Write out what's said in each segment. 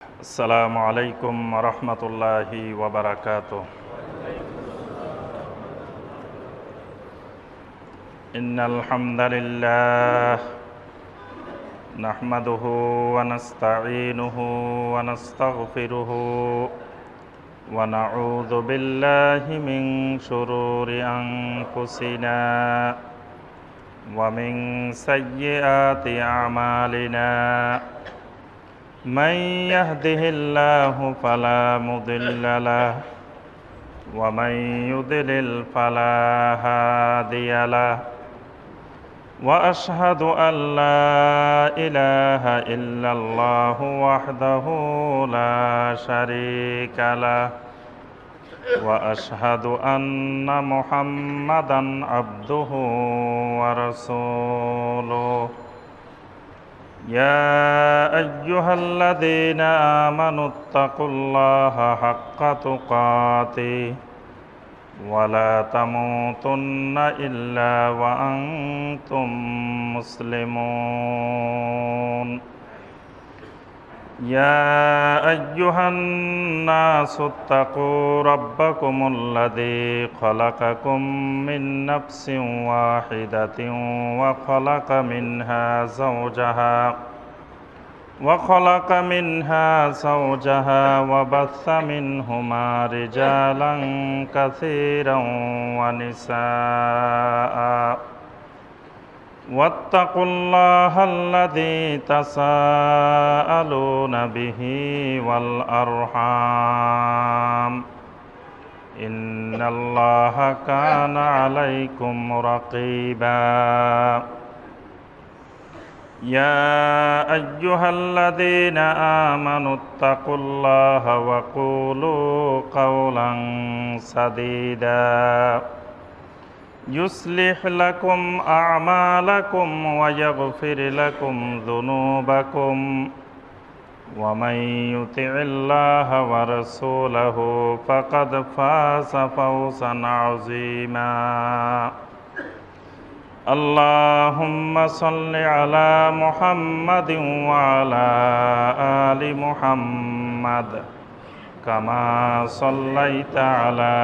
আসসালামু আলাইকুম রহমতুল্লাহি ওয়াবারাকাতুহ। ইন্নাল হামদালিল্লাহ নাহমাদুহু ওয়া নাস্তাঈনুহু ওয়া নাস্তাগফিরুহু ওয়া নাউযু বিল্লাহি মিন শুরুরি আনফুসিনা ওয়া মিন সাইয়্যাতি আমালিনা। من يهده الله فلا مضل له ومن يضلل فلا هادي له وأشهد أن لا إله إلا الله وحده لا شريك له وأشهد أن محمدا عبده ورسوله يا أيها الذين آمنوا اتقوا الله حق تقاته ولا تموتن إلا وأنتم مسلمون يا أيها الناس اتقوا ربكم الذي خلقكم من نفس واحدة وخلق منها زوجها وبث منهما رجالا كثيرا ونساء واتقوا الله الذي تساءلون به والأرحام إن الله كان عليكم رقيبا يا أيها الذين آمنوا اتقوا الله وقولوا قولا سديدا يصلح لكم أعمالكم ويغفر لكم ذنوبكم ومن يطع الله ورسوله فقد فاز فوزا عظيما اللهم صل على محمد وعلى آل محمد كما صليت على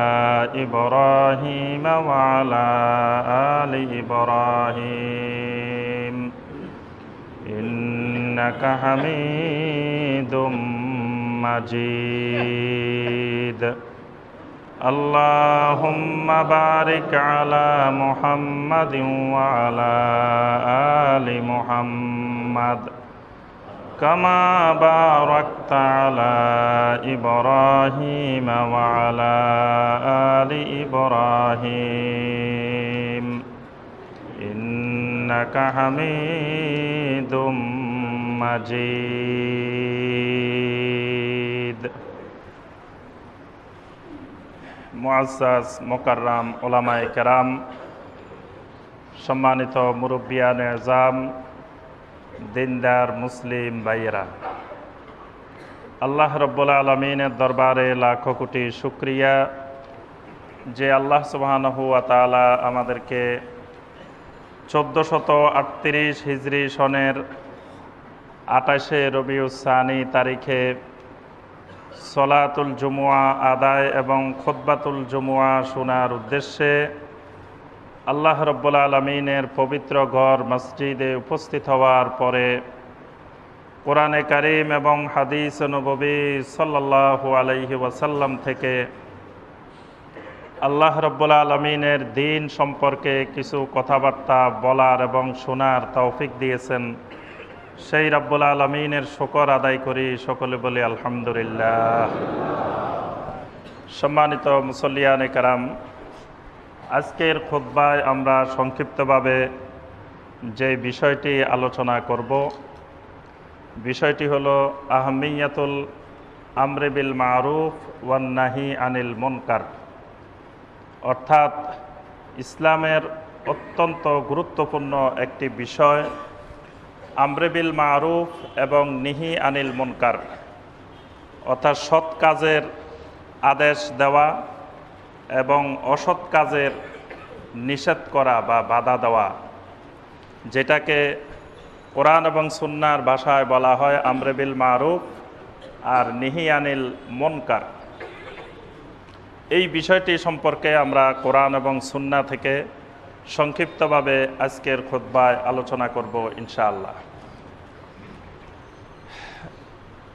إبراهيم وعلى آل إبراهيم إنك حميد مجيد اللهم بارك على محمد وعلى آل محمد كما باركت على إبراهيم وعلى آل إبراهيم إنك حميد مجيد মুআজ্জাজ মুকাররাম উলামায়ে কেরাম, সম্মানিত মুরব্বিয়ানে আযম, দিনদার মুসলিম ভাইয়েরা, আল্লাহ রব্বুল আলামিনের দরবারে লাখো কোটি শুকরিয়া যে আল্লাহ সুবহানাহু ওয়া তাআলা আমাদেরকে 1438 হিজরি সনের 28শে রবিউস সানি তারিখে সলাতুল জুমুয়া আদায় এবং খুতবাতুল জুমুয়া শোনার উদ্দেশ্যে আল্লাহ রব্বুল আলামিনের পবিত্র ঘর মসজিদে উপস্থিত হওয়ার পরে কোরআনে কারীম এবং হাদিস নববী সাল্লাল্লাহু আলাইহি ওয়াসাল্লাম থেকে আল্লাহ রব্বুল আলামিনের দ্বীন সম্পর্কে কিছু কথাবার্তা বলার এবং শোনার তৌফিক দিয়েছেন, সেই রব্বুল আলামিনের শুকর আদায় করি, সকলে বলি আলহামদুলিল্লাহ। সম্মানিত মুসল্লিয়ানে কেরাম, আজকের খুতবায় আমরা সংক্ষিপ্তভাবে যে বিষয়টি আলোচনা করব, বিষয়টি হলো আহমিয়াতুল আমরি বিল মারুফ ওয়ান নাহি আনিল মুনকার, অর্থাৎ ইসলামের অত্যন্ত গুরুত্বপূর্ণ একটি বিষয় আমরে বিল মারুফ এবং নিহি আনিল মুনকার, অর্থাৎ সৎ কাজের আদেশ দেওয়া এবং অসৎ কাজের নিষেধ করা বা বাধা দেওয়া, যেটাকে কোরআন এবং সুন্নাহর ভাষায় বলা হয় আমরে বিল মারুফ আর নিহি আনিল মুনকার। এই বিষয়টি সম্পর্কে আমরা কোরআন এবং সুন্নাহ থেকে সংক্ষিপ্তভাবে আজকের খুতবায় আলোচনা করব ইনশাআল্লাহ।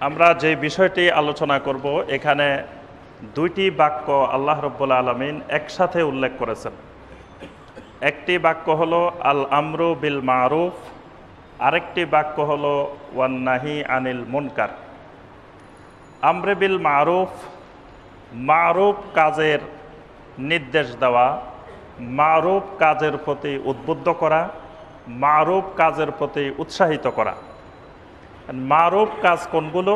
আমরা যে বিষয়টি আলোচনা করব এখানে দুইটি বাক্য আল্লাহ রাব্বুল আলামিন একসাথে উল্লেখ করেছেন। একটি বাক্য হলো আল আমরু বিল মারুফ, আরেকটি বাক্য হলো ওয়ান নাহি আনিল মুনকার। আমরে বিল মারুফ, মারুফ কাজের নির্দেশ দেওয়া, মারুফ কাজের প্রতি উদ্বুদ্ধ করা, মারুফ কাজের প্রতি উৎসাহিত করা। মারুফ কাজ কোনগুলো?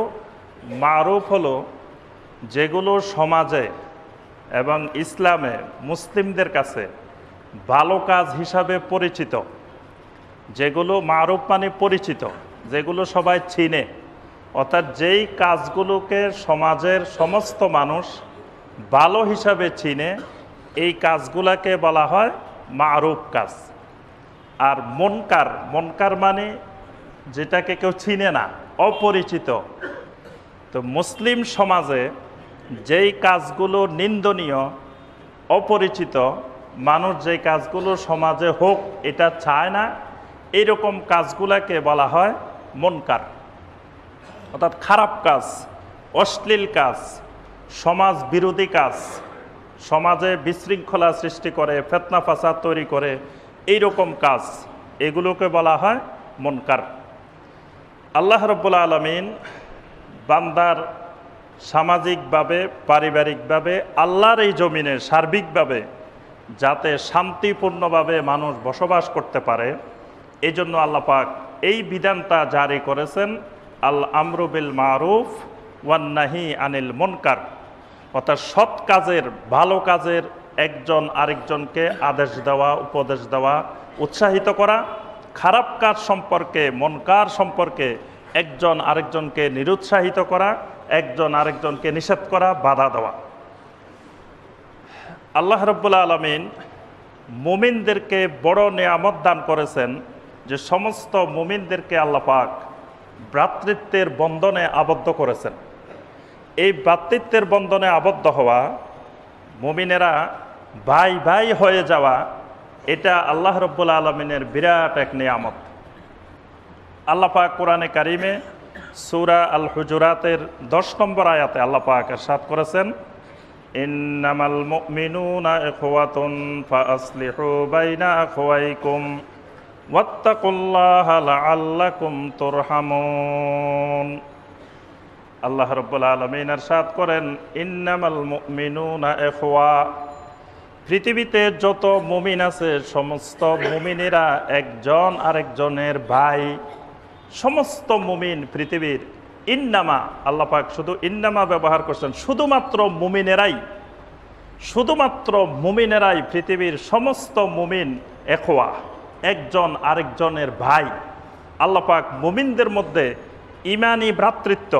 মারুফ হলো যেগুলো সমাজে এবং ইসলামে মুসলিমদের কাছে ভালো কাজ হিসাবে পরিচিত, যেগুলো মারুফ মানে পরিচিত, যেগুলো সবাই চিনে, অর্থাৎ যেই কাজগুলোকে সমাজের সমস্ত মানুষ ভালো হিসাবে চিনে, এই কাজগুলোকে বলা হয় মারুফ কাজ। আর মুনকার, মুনকার মানে যেটাকে কেউ চিনে না, অপরিচিত। তো মুসলিম সমাজে যেই কাজগুলো নিন্দনীয়, অপরিচিত, মানুষ যেই কাজগুলো সমাজে হোক এটা চায় না, এইরকম কাজগুলোকে বলা হয় মুনকার, অর্থাৎ খারাপ কাজ, অশ্লীল কাজ, সমাজ বিরোধী কাজ, সমাজে বিশৃঙ্খলা সৃষ্টি করে, ফিতনা ফাসাদ তৈরি করে, এইরকম কাজ, এগুলোকে বলা হয় মুনকার। আল্লাহ রাব্বুল আলামিন বান্দার সামাজিকভাবে, পারিবারিকভাবে, আল্লাহর এই জমিনে সার্বিকভাবে যাতে শান্তিপূর্ণভাবে মানুষ বসবাস করতে পারে, এই জন্য আল্লাহ পাক এই বিধানটা জারি করেছেন, আল আমরু বিল মারুফ ওয়ান নাহি আনিল মুনকার, অর্থাৎ সৎ কাজের, ভালো কাজের একজন আরেকজনকে আদেশ দেওয়া, উপদেশ দেওয়া, উৎসাহিত করা, খারাপ কাজ সম্পর্কে, মুনকার সম্পর্কে একজন আরেকজনকে নিরুৎসাহিত করা, একজন আরেকজনকে নিষেধ করা, বাধা দেওয়া। আল্লাহ রাব্বুল আলামিন মুমিনদেরকে বড় নিয়ামত দান করেছেন যে সমস্ত মুমিনদেরকে আল্লাহ পাক ভ্রাতৃত্বের বন্ধনে আবদ্ধ করেছেন। এই ভ্রাতৃত্বের বন্ধনে আবদ্ধ হওয়া, মুমিনেরা ভাই ভাই হয়ে যাওয়া, এটা আল্লাহ রাব্বুল আলামিনের বিরাট এক নিয়ামত। আল্লাহ পাক কোরআনে কারিমে সূরা আল হুজুরাতের 10 নম্বর আয়াতে আল্লাহ পাক ইরশাদ করেছেন, ইন্নামাল মুমিনুনা ইখওয়াতুন ফাআসলিহু বাইনা আখওয়াইকুম ওয়াত্তাকুল্লাহা লাআল্লাকুম তুরহামুন। আল্লাহ রাব্বুল আলামিন ইরশাদ করেন, ইন্নামাল মুমিনুনা ইখওয়া, পৃথিবীতে যত মুমিন আছে সমস্ত মুমিনেরা একজন আরেকজনের ভাই। সমস্ত মুমিন পৃথিবীর, ইন্নামা, আল্লাহ পাক শুধু ইন্নামা ব্যবহার করছেন, শুধুমাত্র মুমিনেরাই, শুধুমাত্র মুমিনেরাই, পৃথিবীর সমস্ত মুমিন এখওয়া, একজন আরেকজনের ভাই। আল্লাহ পাক মুমিনদের মধ্যে ইমানি ভ্রাতৃত্ব,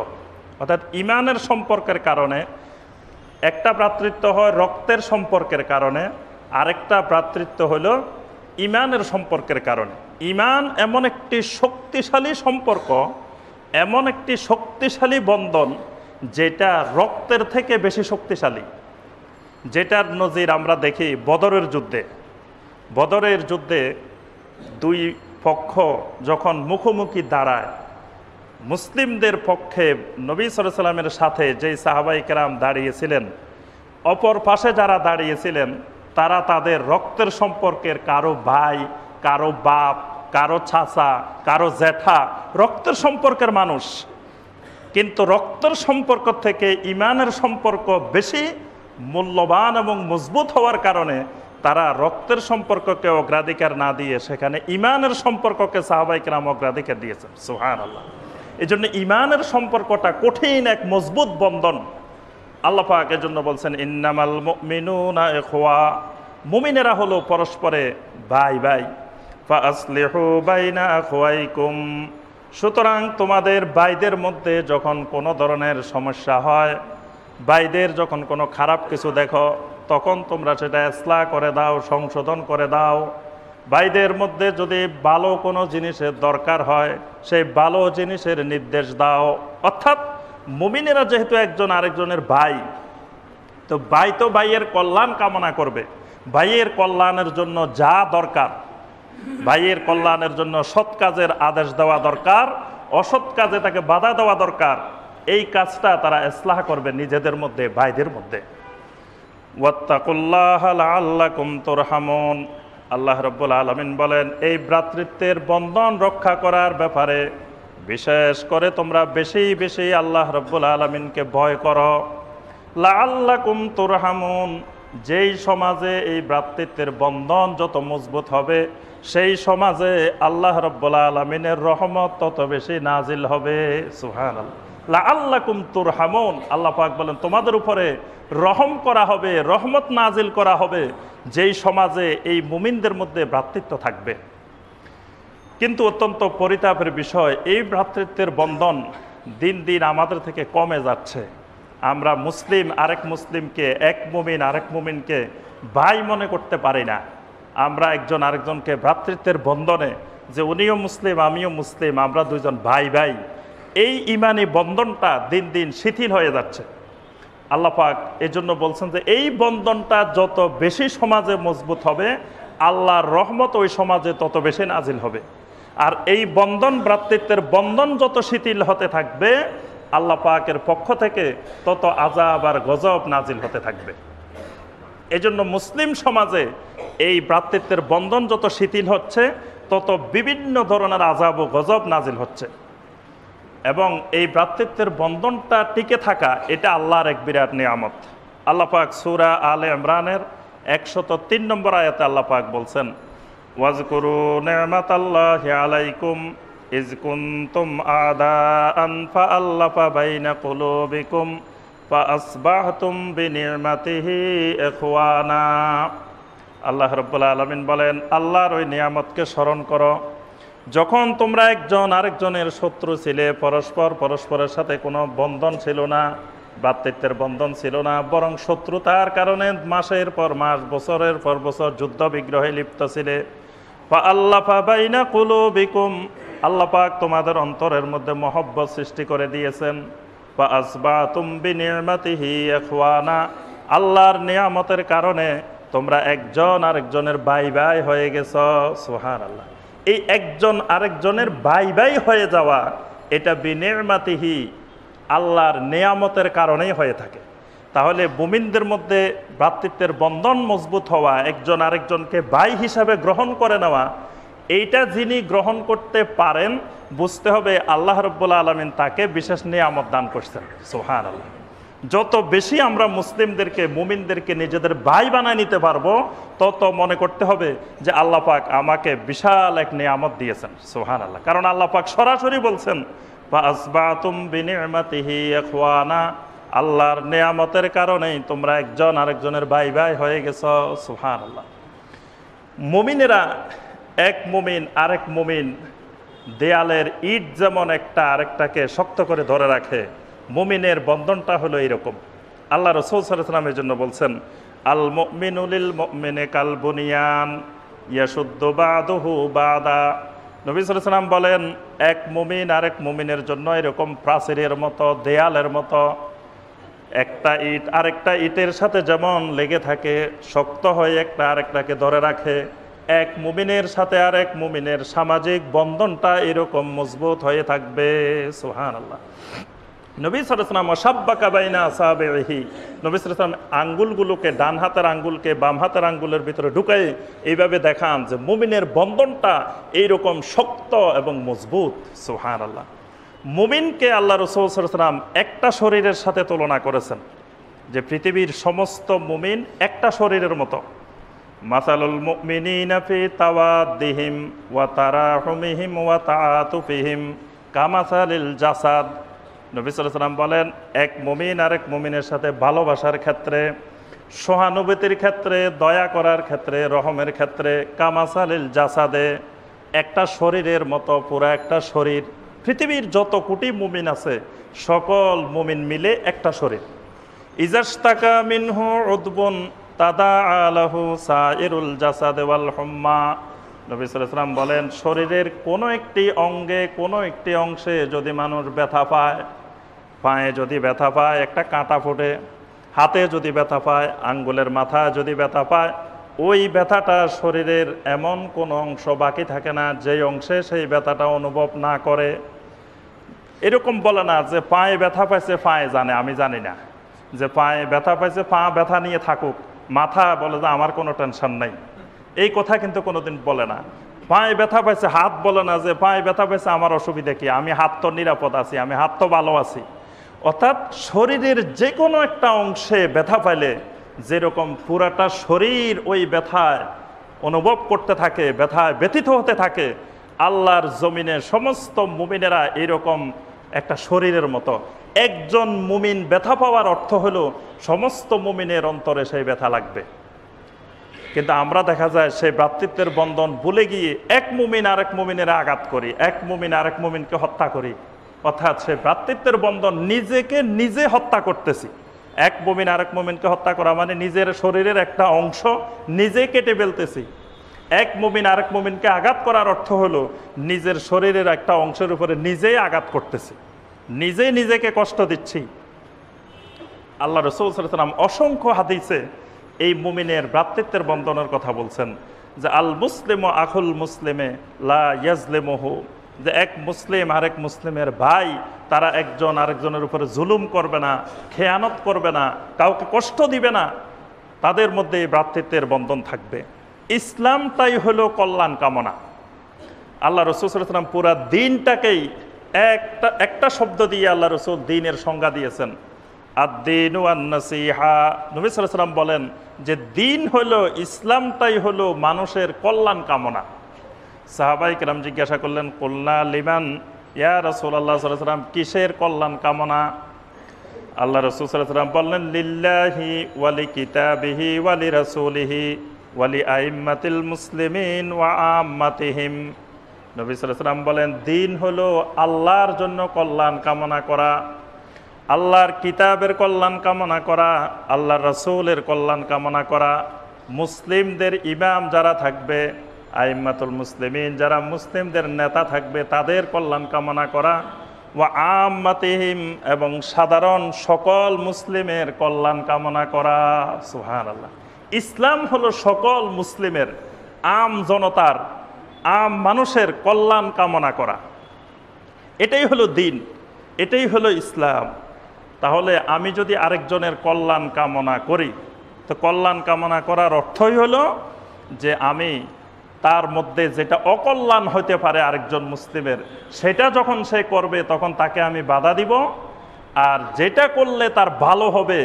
অর্থাৎ ইমানের সম্পর্কের কারণে, একটা ভ্রাতৃত্ব হয় রক্তের সম্পর্কের কারণে, আরেকটা ভ্রাতৃত্ব হলো ইমানের সম্পর্কের কারণে। ইমান এমন একটি শক্তিশালী সম্পর্ক, এমন একটি শক্তিশালী বন্ধন যেটা রক্তের থেকে বেশি শক্তিশালী, যেটার নজির আমরা দেখি বদরের যুদ্ধে। বদরের যুদ্ধে দুই পক্ষ যখন মুখোমুখি দাঁড়ায়, মুসলিমদের পক্ষে নবী সাল্লাল্লাহু আলাইহি ওয়াসাল্লামের সাথে যেই সাহাবায়ে কেরাম দাঁড়িয়েছিলেন, অপর পাশে যারা দাঁড়িয়েছিলেন তারা তাদের রক্তের সম্পর্কের কারো ভাই, কারো বাপ, কারো চাচা, কারো জ্যাঠা, রক্তের সম্পর্কের মানুষ। কিন্তু রক্তের সম্পর্ক থেকে ইমানের সম্পর্ক বেশি মূল্যবান এবং মজবুত হওয়ার কারণে তারা রক্তের সম্পর্ককে অগ্রাধিকার না দিয়ে সেখানে ইমানের সম্পর্ককে সাহাবায়ে কেরাম অগ্রাধিকার দিয়েছেন। সুবহানাল্লাহ। এই জন্য ইমানের সম্পর্কটা কঠিন এক মজবুত বন্ধন। আল্লাহ পাক এজন্য বলছেন, ইন্নামাল মুমিনুনা ইখওয়া, মুমিনেরা হলো পরস্পরে ভাই ভাই। ফাআসলিহু বাইনা আখওয়াইকুম, সুতরাং তোমাদের ভাইদের মধ্যে যখন কোনো ধরনের সমস্যা হয়, ভাইদের যখন কোনো খারাপ কিছু দেখো, তখন তোমরা সেটা ইসলাহ করে দাও, সংশোধন করে দাও। ভাইদের মধ্যে যদি ভালো কোনো জিনিসের দরকার হয়, সেই ভালো জিনিসের নির্দেশ দাও। অর্থাৎ মুমিনেরা যেহেতু একজন আরেকজনের ভাই, তো ভাই তো ভাইয়ের কল্যাণ কামনা করবে। ভাইয়ের কল্যাণের জন্য যা দরকার, ভাইয়ের কল্যাণের জন্য সৎ কাজের আদেশ দেওয়া দরকার, অসৎ কাজে তাকে বাধা দেওয়া দরকার। এই কাজটা তারা ইসলাহ করবে নিজেদের মধ্যে, ভাইদের মধ্যে। ওয়াত্তাকুল্লাহ লাআল্লাকুম তুরহামুন। আল্লাহ রাব্বুল আলামিন বলেন, এই ভ্রাতৃত্বের বন্ধন রক্ষা করার ব্যাপারে বিশেষ করে তোমরা বেশি বেশি আল্লাহ রাব্বুল আলামিনকে ভয় করো। লাআল্লাকুম তুরহামুন। যেই সমাজে এই ভ্রাতৃত্বের বন্ধন যত মজবুত হবে, সেই সমাজে আল্লাহ রাব্বুল আলামিনের রহমত তত বেশি নাজিল হবে। সুবহানাল্লাহ। লাআল্লাকুম তুরহামুন। আল্লাহ পাক বলেন, তোমাদের উপরে রহম করা হবে, রহমত নাজিল করা হবে যেই সমাজে এই মুমিনদের মধ্যে ভ্রাতৃত্ব থাকবে। কিন্তু অত্যন্ত পরিতাপের বিষয়, এই ভ্রাতৃত্বের বন্ধন দিন দিন আমাদের থেকে কমে যাচ্ছে। আমরা মুসলিম আরেক মুসলিমকে, এক মুমিন আরেক মুমিনকে ভাই মনে করতে পারি না। আমরা একজন আরেকজনকে ভ্রাতৃত্বের বন্ধনে, যে উনিও মুসলিম আমিও মুসলিম, আমরা দুইজন ভাই ভাই, এই ইমানি বন্ধনটা দিন দিন শিথিল হয়ে যাচ্ছে। আল্লাহ পাক এই জন্য বলছেন যে এই বন্ধনটা যত বেশি সমাজে মজবুত হবে, আল্লাহর রহমত ওই সমাজে তত বেশি নাজিল হবে। আর এই বন্ধন, ভ্রাতৃত্বের বন্ধন যত শিথিল হতে থাকবে, আল্লাহ পাকের পক্ষ থেকে তত আযাব আর গজব নাজিল হতে থাকবে। এই জন্য মুসলিম সমাজে এই ভ্রাতৃত্বের বন্ধন যত শিথিল হচ্ছে, তত বিভিন্ন ধরনের আযাব ও গজব নাজিল হচ্ছে। এবং এই ভ্রাতৃত্বের বন্ধনটা টিকে থাকা, এটা আল্লাহর এক বিরাট নিয়ামত। আল্লাহ পাক সূরা আলে ইমরানের 103 নম্বর আয়াতে আল্লাহ পাক বলছেন, ওয়াজকুরু নি'মাতাল্লাহি আলাইকুম ইজ কুনতুম আদাআন ফাআল্লাফা বাইনা কুলুবিকুম ফাআসবাহতুম বিনি'মাতিহি ইখওয়ানা। আল্লাহ রাব্বুল আলামিন বলেন, আল্লাহর ওই নিয়ামতকে স্মরণ করো যখন তোমরা একজন আরেকজনের শত্রু ছিলে, পরস্পরের সাথে কোনো বন্ধন ছিল না, ভ্রাতৃত্বের বন্ধন ছিল না, বরং শত্রুতার কারণে মাসের পর মাস, বছরের পর বছর যুদ্ধ বিগ্রহে লিপ্ত ছিলে। ফাআল্লাফা বাইনা কুলুবিকুম। আল্লাহ পাক তোমাদের অন্তরের মধ্যে মহব্বত সৃষ্টি করে দিয়েছেন। ফাআসবাহতুম বিনি'মাতিহি ইখওয়ানা। আল্লাহর নিয়ামতের কারণে তোমরা একজন আরেকজনের ভাই ভাই হয়ে গেছো। সুবহানাল্লাহ। এই একজন আরেকজনের ভাই ভাই হয়ে যাওয়া, এটা বিনি'মাতিহি, আল্লাহর নিয়ামতের কারণেই হয়ে থাকে। তাহলে মুমিনদের মধ্যে ভ্রাতৃত্বের বন্ধন মজবুত হওয়া, একজন আরেকজনকে ভাই হিসাবে গ্রহণ করে নেওয়া, এইটা যিনি গ্রহণ করতে পারেন, বুঝতে হবে আল্লাহ রাব্বুল আলামিন তাকে বিশেষ নিয়ামত দান করছেন। সুবহানাল্লাহ। যত বেশি আমরা মুসলিমদেরকে, মুমিনদেরকে নিজেদের ভাই বানায় নিতে পারবো, তত মনে করতে হবে যে আল্লাহ পাক আমাকে বিশাল এক নিয়ামত দিয়েছেন। সুবহানাল্লাহ। কারণ আল্লাহ পাক সরাসরি বলছেন, ফাআসবাহতুম বিনি'মাতিহি ইখওয়ানা। আল্লাহর নিয়ামতের কারণেই তোমরা একজন আরেকজনের ভাই ভাই হয়ে গেছো। সুবহানাল্লাহ। মুমিনেরা, এক মুমিন আরেক মুমিন, দেয়ালের ইট যেমন একটা আরেকটাকে শক্ত করে ধরে রাখে, মুমিনের বন্ধনটা হলো এইরকম। আল্লাহ রাসূল সাল্লাল্লাহু আলাইহি ওয়াসাল্লাম এই জন্য বলছেন, আল মুমিনু লিল মুমিনি কাল বুনিয়ান ইয়াশুদ্দু বা'দুহু বা'দা। নবী সাল্লাল্লাহু আলাইহি ওয়াসাল্লাম বলেন, এক মুমিন আরেক মুমিনের জন্য এরকম প্রাচীরের মতো, দেয়ালের মতো। একটা ইট আরেকটা ইটের সাথে যেমন লেগে থাকে, শক্ত হয়ে একটা আরেকটাকে ধরে রাখে, এক মুমিনের সাথে আরেক মুমিনের সামাজিক বন্ধনটা এরকম মজবুত হয়ে থাকবে। সুবহানাল্লাহ। নবী সাল্লাল্লাহু আলাইহি ওয়াসাল্লাম ওয়াসাব্বাকা বাইনা আসাবিহি, নবী সাল্লাল্লাহু আলাইহি ওয়াসাল্লাম আঙ্গুলগুলোকে, ডান হাতের আঙ্গুলকে বাম হাতের আঙ্গুলের ভিতরে ঢুকাই এইভাবে দেখান যে মুমিনের বন্ধনটা এইরকম শক্ত এবং মজবুত। সুবহানাল্লাহ। মুমিনকে আল্লাহ রাসূল সাল্লাল্লাহু আলাইহি ওয়াসাল্লাম একটা শরীরের সাথে তুলনা করেছেন, যে পৃথিবীর সমস্ত মুমিন একটা শরীরের মতো। মাসালুল মুমিনিনা ফি তাওয়াদ্দিহিম ওয়া তারাহুমিহিম ওয়া তাআতুফিহিম কামাসালিল জাসাদ। নবী সাল্লাল্লাহু আলাইহি ওয়াসাল্লাম বলেন, এক মুমিন আরেক মুমিনের সাথে ভালোবাসার ক্ষেত্রে, সহানুভূতির ক্ষেত্রে, দয়া করার ক্ষেত্রে, রহমের ক্ষেত্রে, কামাসালিল জাসাদে, একটা শরীরের মতো, পুরা একটা শরীর। পৃথিবীর যত কোটি মুমিন আছে, সকল মুমিন মিলে একটা শরীর। ইজাশতাকা মিনহু উদবুন তাদাআ লাহু সাইরুল জাসাদ ওয়াল হুম্মা। নবী সাল্লাল্লাহু আলাইহি ওয়াসাল্লাম বলেন, শরীরের কোনো একটি অঙ্গে, কোনো একটি অংশে যদি মানুষ ব্যথা পায়, পায়ে যদি ব্যথা পায় একটা কাঁটা ফোটে, হাতে যদি ব্যথা পায়, আঙ্গুলের মাথায় যদি ব্যথা পায়, ওই ব্যথাটা শরীরের এমন কোনো অংশ বাকি থাকে না যেই অংশে সেই ব্যথাটা অনুভব না করে। এরকম বলে না যে পায়ে ব্যথা পাইছে পায়ে জানে, আমি জানি না। যে পায়ে ব্যথা পাইছে পা ব্যথা নিয়ে থাকুক, মাথা বলে যে আমার কোনো টেনশন নাই, এই কথা কিন্তু কোনোদিন বলে না। পায়ে ব্যথা পাইছে হাত বলে না যে পায়ে ব্যথা পাইছে আমার অসুবিধা কি, আমি হাত তো নিরাপদ আছি, আমি হাত তো ভালো আছি। অর্থাৎ শরীরের যে কোনো একটা অংশে ব্যথা পাইলে যেরকম পুরাটা শরীর ওই ব্যথায় অনুভব করতে থাকে, ব্যথায় ব্যথিত হতে থাকে, আল্লাহর জমিনে সমস্ত মুমিনেরা এরকম একটা শরীরের মতো। একজন মুমিন ব্যথা পাওয়ার অর্থ হলো সমস্ত মুমিনের অন্তরে সেই ব্যথা লাগবে। কিন্তু আমরা দেখা যায় সেই ভ্রাতৃত্বের বন্ধন ভুলে গিয়ে এক মুমিন আরেক মুমিনের আঘাত করি, এক মুমিন আরেক মুমিনকে হত্যা করি। অর্থাৎ সেই ভ্রাতৃত্বের বন্ধন নিজেকে নিজে হত্যা করতেছি। এক মুমিন আরেক মুমিনকে হত্যা করা মানে নিজের শরীরের একটা অংশ নিজে কেটে ফেলতেছি। এক মুমিন আরেক মুমিনকে আঘাত করার অর্থ হলো নিজের শরীরের একটা অংশের উপরে নিজেই আঘাত করতেছি, নিজেই নিজেকে কষ্ট দিচ্ছি। আল্লাহ রাসূল সাল্লাল্লাহু আলাইহি ওয়াসাল্লাম অসংখ্য হাদিসে এই মুমিনের ভ্রাতৃত্বের বন্ধনের কথা বলছেন যে আল মুসলিম আখুল মুসলিমে লা ইয়াজলিমুহু, যে এক মুসলিম আরেক মুসলিমের ভাই, তারা একজন আরেকজনের উপরে জুলুম করবে না, খেয়ানত করবে না, কাউকে কষ্ট দিবে না, তাদের মধ্যে এই ভ্রাতৃত্বের বন্ধন থাকবে। ইসলামটাই হলো কল্যাণ কামনা। আল্লাহ রাসূল সাল্লাল্লাহু আলাইহি ওয়াসাল্লাম পুরা দিনটাকেই একটা শব্দ দিয়ে আল্লাহ রাসূল দিনের সংজ্ঞা দিয়েছেন, আদ-দীনু আন-নাসিহা। নবী সাল্লাল্লাহু আলাইহি ওয়াসাল্লাম বলেন যে দিন হলো, ইসলামটাই হলো মানুষের কল্যাণ কামনা। সাহাবায়ে কেরাম জিজ্ঞাসা করলেন, কুলনা লিমান ইয়া রাসূলুল্লাহ সাল্লাল্লাহু আলাইহি ওয়াসাল্লাম, কিসের কল্যাণ কামনা? আল্লাহ রাসূল সাল্লাল্লাহু আলাইহি ওয়াসাল্লাম বললেন, লিল্লাহি ওয়া লিকিতাবিহি ওয়া লিরাসূলিহি ওয়া লিআইম্মাতিল মুসলিমিন ওয়া আম্মাতিহিম। নবী সাল্লাল্লাহু আলাইহি ওয়াসাল্লাম বলেন দিন হলো আল্লাহর জন্য কল্যাণ কামনা করা, আল্লাহর কিতাবের কল্যাণ কামনা করা, আল্লাহর রাসূলের কল্যাণ কামনা করা, মুসলিমদের ইমাম যারা থাকবে, আইম্মাতুল মুসলিমিন যারা মুসলিমদের নেতা থাকবে, তাদের কল্যাণ কামনা করা, ওয়া আম্মাতিহিম এবং সাধারণ সকল মুসলিমের কল্যাণ কামনা করা। সুবহানাল্লাহ। ইসলাম হলো সকল মুসলিমের, আম জনতার, আম মানুষের কল্যাণ কামনা করা। এটাই হলো দিন, এটাই হলো ইসলাম। তাহলে আমি যদি আরেকজনের কল্যাণ কামনা করি, তো কল্যাণ কামনা করার অর্থই হলো যে আমি তার মধ্যে যেটা অকল্যাণ হতে পারে আরেকজন মুসলিমের, সেটা যখন সে করবে তখন তাকে আমি বাধা দিব। আর যেটা করলে তার ভালো হবে,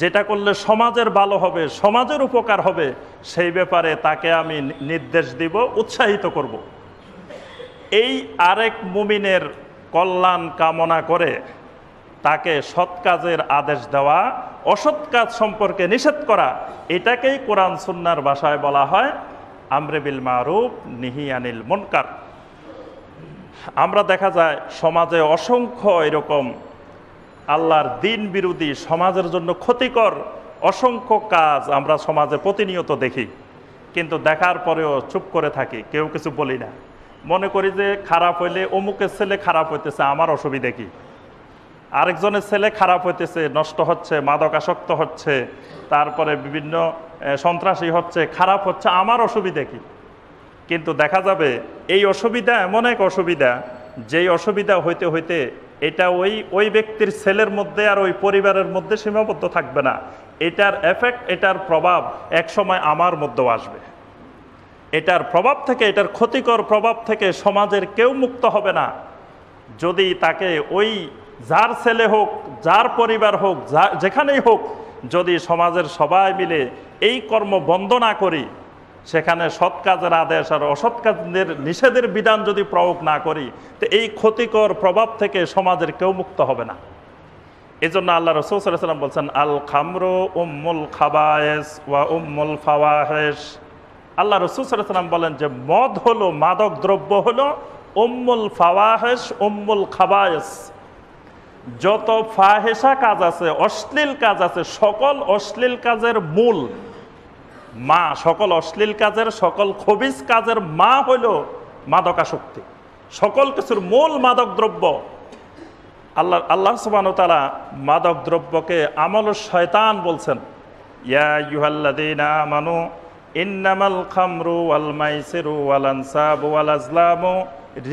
যেটা করলে সমাজের ভালো হবে, সমাজের উপকার হবে, সেই ব্যাপারে তাকে আমি নির্দেশ দিব, উৎসাহিত করব। এই আরেক মুমিনের কল্যাণ কামনা করে তাকে সৎ কাজের আদেশ দেওয়া, অসৎ কাজ সম্পর্কে নিষেধ করা, এটাকেই কোরআন সুন্নাহর ভাষায় বলা হয় আমরে বিল মারুফ নিহি আনিল মুনকার। আমরা দেখা যায় সমাজে অসংখ্য এরকম আল্লাহর দিন বিরোধী, সমাজের জন্য ক্ষতিকর অসংখ্য কাজ আমরা সমাজে প্রতিনিয়ত দেখি, কিন্তু দেখার পরেও চুপ করে থাকি, কেউ কিছু বলি না। মনে করি যে খারাপ হইলে অমুকের ছেলে খারাপ হইতেছে, আমার অসুবিধা কি? আরেকজনের ছেলে খারাপ হইতেছে, নষ্ট হচ্ছে, মাদকাসক্ত হচ্ছে, তারপরে বিভিন্ন সন্ত্রাসী হচ্ছে, খারাপ হচ্ছে, আমার অসুবিধা কি? কিন্তু দেখা যাবে এই অসুবিধা এমন এক অসুবিধা, যেই অসুবিধা হইতে হইতে এটা ওই ব্যক্তির ছেলের মধ্যে আর ওই পরিবারের মধ্যে সীমাবদ্ধ থাকবে না, এটার এফেক্ট, এটার প্রভাব একসময় আমার মধ্যেও আসবে। এটার প্রভাব থেকে, এটার ক্ষতিকর প্রভাব থেকে সমাজের কেউ মুক্ত হবে না যদি তাকে ওই যার ছেলে হোক, যার পরিবার হোক, যেখানেই হোক, যদি সমাজের সবাই মিলে এই কর্ম বন্ধ না করি, সেখানে সৎ কাজের আদেশ আর অসৎ কাজের নিষেধের বিধান যদি প্রয়োগ না করি, তো এই ক্ষতিকর প্রভাব থেকে সমাজের কেউ মুক্ত হবে না। এই জন্য আল্লাহ রাসূল সাল্লাল্লাহু আলাইহি ওয়াসাল্লাম বলছেন, আল খামরু উম্মুল খাবায়েস ওয়া উম্মুল ফাওয়াহিশ। আল্লাহ রাসূল সাল্লাল্লাহু আলাইহি ওয়াসাল্লাম বলেন যে মদ হলো, মাদক দ্রব্য হলো উম্মুল ফাওয়াহিশ, উম্মুল খাবায়েস। যত ফাহেসা কাজ আছে, অশ্লীল কাজ আছে, সকল অশ্লীল কাজের মূল মা, সকল অশ্লীল কাজের, সকল খবিস কাজের মা হইল মাদকাসক্তি। সকল কিছুর মূল মাদক দ্রব্য। আল্লাহ সুবহানাহু ওয়া তাআলা মাদক দ্রব্যকে আমলুশ শয়তান বলছেন। ইয়া আইয়ুহাল্লাযীনা আমানু ইন্নামাল খামরু ওয়াল মাইসিরু ওয়াল আনসাবু ওয়াল আজলামু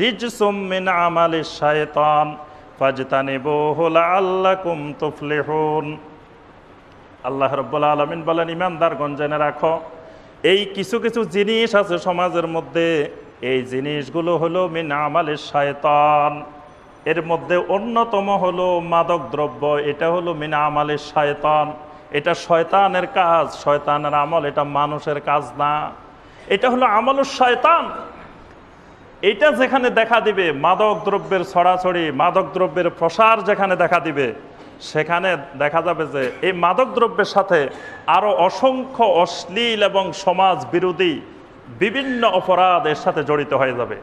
রিজসুম মিন আমালিশ শায়তান ফাজতানিবুহু লাআল্লাকুম তুফলিহুন। আল্লাহ রাব্বুল আলামিন বলেন, ঈমানদারগণ জেনে রাখো, এই কিছু কিছু জিনিস আছে সমাজের মধ্যে, এই জিনিসগুলো হলো মিন আমালিশ শায়তান। এর মধ্যে অন্যতম হলো মাদক দ্রব্য। এটা হলো মিন আমালিশ শায়তান। এটা শয়তানের কাজ, শয়তানের আমল, এটা মানুষের কাজ না। এটা হলো আমলুশ শয়তান। এটা যেখানে দেখা দিবে, মাদক দ্রব্যের ছড়াছড়ি, মাদক দ্রব্যের প্রসার যেখানে দেখা দিবে, সেখানে দেখা যাবে যে এই মাদক দ্রব্যের সাথে আরো অসংখ্য অশ্লীল এবং সমাজ বিরোধী বিভিন্ন অপরাধ এর সাথে জড়িত হয়ে যাবে।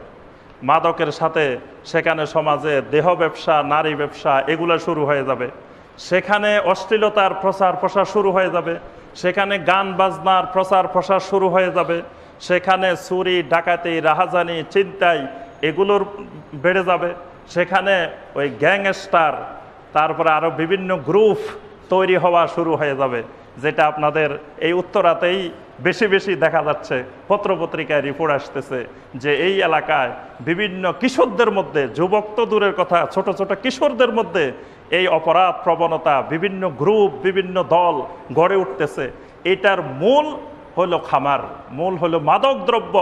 মাদকের সাথে সেখানে সমাজে দেহ ব্যবসা, নারী ব্যবসা এগুলো শুরু হয়ে যাবে। সেখানে অশ্লীলতার প্রচার প্রসার শুরু হয়ে যাবে। সেখানে গান বাজনার প্রচার প্রসার শুরু হয়ে যাবে। সেখানে চুরি, ডাকাতি, রাহাজানি, ছিনতাই এগুলোর বেড়ে যাবে। সেখানে ওই গ্যাংস্টার, তারপরে আরও বিভিন্ন গ্রুপ তৈরি হওয়া শুরু হয়ে যাবে, যেটা আপনাদের এই উত্তরাতেই বেশি বেশি দেখা যাচ্ছে। পত্রপত্রিকায় রিপোর্ট আসতেছে যে এই এলাকায় বিভিন্ন কিশোরদের মধ্যে, যুবক তো দূরের কথা, ছোট ছোট কিশোরদের মধ্যে এই অপরাধ প্রবণতা, বিভিন্ন গ্রুপ, বিভিন্ন দল গড়ে উঠতেছে। এটার মূল হলো খামার, মূল হলো মাদক দ্রব্য।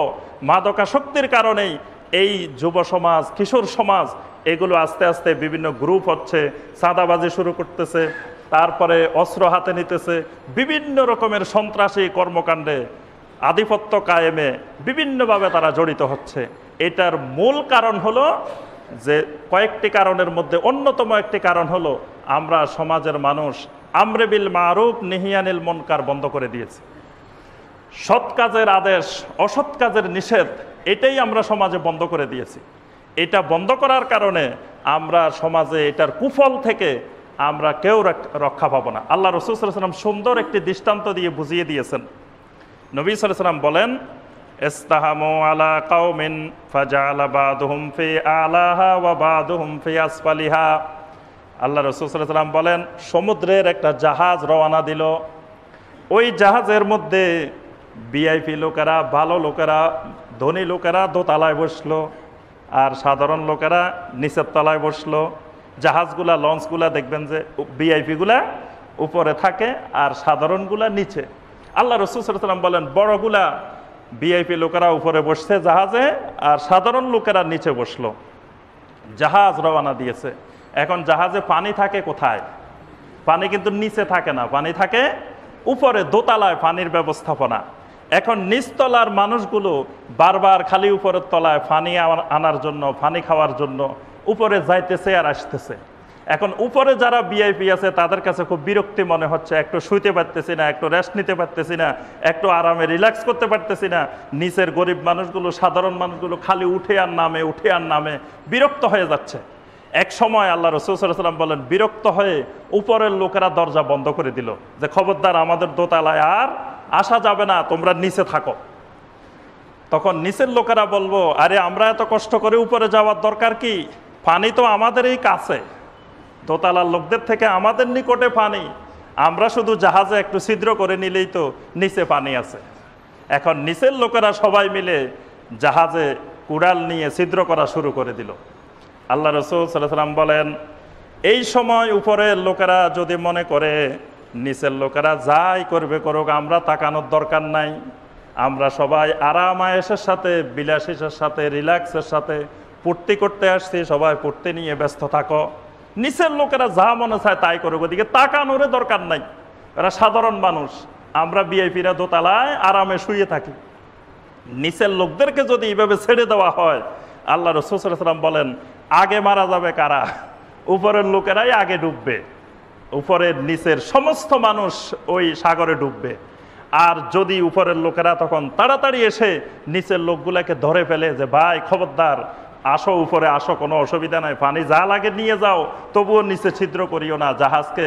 মাদকাসক্তির কারণেই এই যুব সমাজ, কিশোর সমাজ এগুলো আস্তে আস্তে বিভিন্ন গ্রুপ হচ্ছে, চাঁদাবাজি শুরু করতেছে, তারপরে অস্ত্র হাতে নিতেছে, বিভিন্ন রকমের সন্ত্রাসী কর্মকাণ্ডে, আধিপত্য কায়েমে বিভিন্নভাবে তারা জড়িত হচ্ছে। এটার মূল কারণ হলো যে, কয়েকটি কারণের মধ্যে অন্যতম একটি কারণ হলো আমরা সমাজের মানুষ আমরে বিল মারুফ নিহিয়ানিল মুনকার বন্ধ করে দিয়েছি। সৎ কাজের আদেশ, অসৎ কাজের নিষেধ, এটাই আমরা সমাজে বন্ধ করে দিয়েছি। এটা বন্ধ করার কারণে আমরা সমাজে এটার কুফল থেকে আমরা কেউ রক্ষা পাবো না। আল্লাহ রাসূল সাল্লাল্লাহু আলাইহি ওয়াসাল্লাম সুন্দর একটি দৃষ্টান্ত দিয়ে বুঝিয়ে দিয়েছেন। নবী সাল্লাল্লাহু আলাইহি ওয়াসাল্লাম বলেন, ইস্তাহামু আলা কাওমিন ফাজাআলা বাদুহুম ফি আলাহা ওয়া বাদুহুম ফি আসফালিহা। আল্লাহ রাসূল সাল্লাল্লাহু আলাইহি ওয়াসাল্লাম বলেন, সমুদ্রের একটা জাহাজ রওনা দিল। ওই জাহাজের মধ্যে ভিআইপি লোকেরা, ভালো লোকেরা, ধনী লোকেরা দোতলায় বসলো, আর সাধারণ লোকেরা নিচের তলায় বসলো। জাহাজগুলা, লঞ্চগুলা দেখবেন যে ভিআইপিগুলা উপরে থাকে আর সাধারণগুলা নিচে। আল্লাহ রাসূল সাল্লাল্লাহু আলাইহি ওয়াসাল্লাম বলেন, বড়গুলা ভিআইপি লোকেরা উপরে বসছে জাহাজে, আর সাধারণ লোকেরা নিচে বসলো। জাহাজ রওনা দিয়েছে। এখন জাহাজে পানি থাকে কোথায়? পানি কিন্তু নিচে থাকে না, পানি থাকে উপরে, দোতলায় পানির ব্যবস্থাপনা। এখন নিচতলার মানুষগুলো বারবার খালি উপরের তলায় পানি আনার জন্য, পানি খাওয়ার জন্য উপরে যাইতেছে আর আসতেছে। এখন উপরে যারা ভিআইপি আছে তাদের কাছে খুব বিরক্তি মনে হচ্ছে, একটু শুইতে পারতেছি না, একটু রেস্ট নিতে পারতেছি না, একটু আরামে রিল্যাক্স করতে পারতেছি না। নিচের গরিব মানুষগুলো, সাধারণ মানুষগুলো খালি উঠে আর নামে, উঠে আর নামে, বিরক্ত হয়ে যাচ্ছে। এক সময় আল্লাহ রাসূল সাল্লাল্লাহু আলাইহি ওয়াসাল্লাম বলেন, বিরক্ত হয়ে উপরের লোকেরা দরজা বন্ধ করে দিল, যে খবরদার আমাদের দোতলায় আর আসা যাবে না, তোমরা নিচে থাকো। তখন নিচের লোকেরা বলবো, আরে আমরা এত কষ্ট করে উপরে যাওয়ার দরকার কি? পানি তো আমাদের এই কাছে, দোতলার লোকদের থেকে আমাদের নিকটে পানি, আমরা শুধু জাহাজে একটু ছিদ্র করে নিলেই তো নিচে পানি আছে। এখন নিচের লোকেরা সবাই মিলে জাহাজে কুড়াল নিয়ে ছিদ্র করা শুরু করে দিল। আল্লাহ রাসূল সাল্লাল্লাহু আলাইহি ওয়াসাল্লাম বলেন, এই সময় উপরের লোকেরা যদি মনে করে নিচের লোকেরা যাই করবে করুক, আমরা তাকানোর দরকার নাই, আমরা সবাই আরাম আয়েশের সাথে, বিলাসিতার সাথে, রিল্যাক্সের সাথে পূর্তি করতে আসছি, সবাই পূর্তি নিয়ে ব্যস্ত থাকো, নিচের লোকেরা যা মনে চায় তাই করুক, ওদিকে তাকানোর দরকার নাই, এরা সাধারণ মানুষ, আমরা ভিআইপিরা দোতলায় আরামে শুয়ে থাকি। নিচের লোকদেরকে যদি এইভাবে ছেড়ে দেওয়া হয়, আল্লাহ রাসূল সাল্লাল্লাহু আলাইহি ওয়াসাল্লাম বলেন, আগে মারা যাবে কারা? উপরের লোকেরাই আগে ডুববে, উপরের নিচের সমস্ত মানুষ ওই সাগরে ডুববে। আর যদি উপরের লোকেরা তখন তাড়াতাড়ি এসে নিচের লোকগুলাকে ধরে ফেলে, যে ভাই খবরদার, আসো উপরে আসো, কোনো অসুবিধা নাই, পানি যা লাগে নিয়ে যাও, তবুও নিচে ছিদ্র করিও না, জাহাজকে